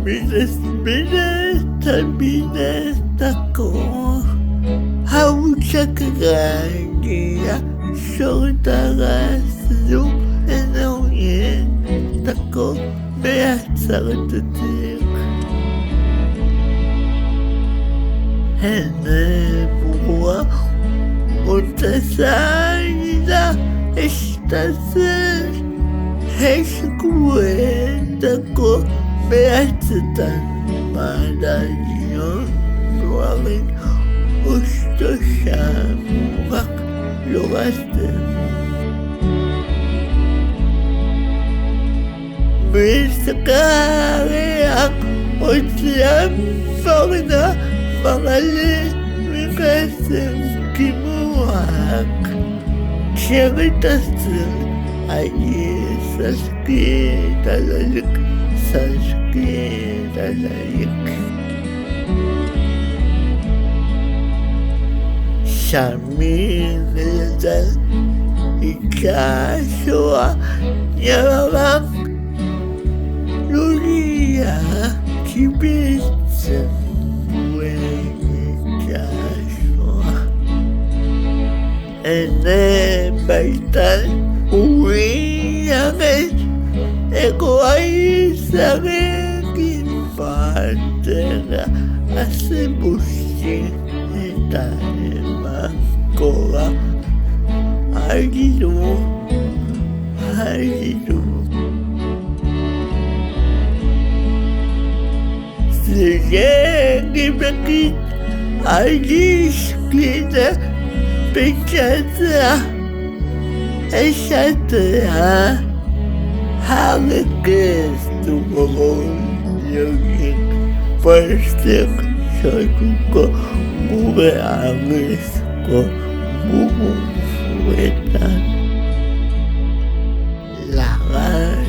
Minas terminas ako. Hawag sa kagaya, saudara supenawin. Tako, biasa ketutik. Hene buah, utasanya estase. Heskuentako beatan madalyon suaring usto syamurak lugasten. Sekali aku siap pernah mengalami kasih kimuak cerita sakit alalik Sambil menjal ikasua nyawang dunia kibisa ikasua ene baitan uwiyangan eko ay sakin patera asibusin itanima kola agidu sige gibakit agis kita pekata esatya Hangis tumulong yung plastic sa ko mura angis ko bumusuetan langan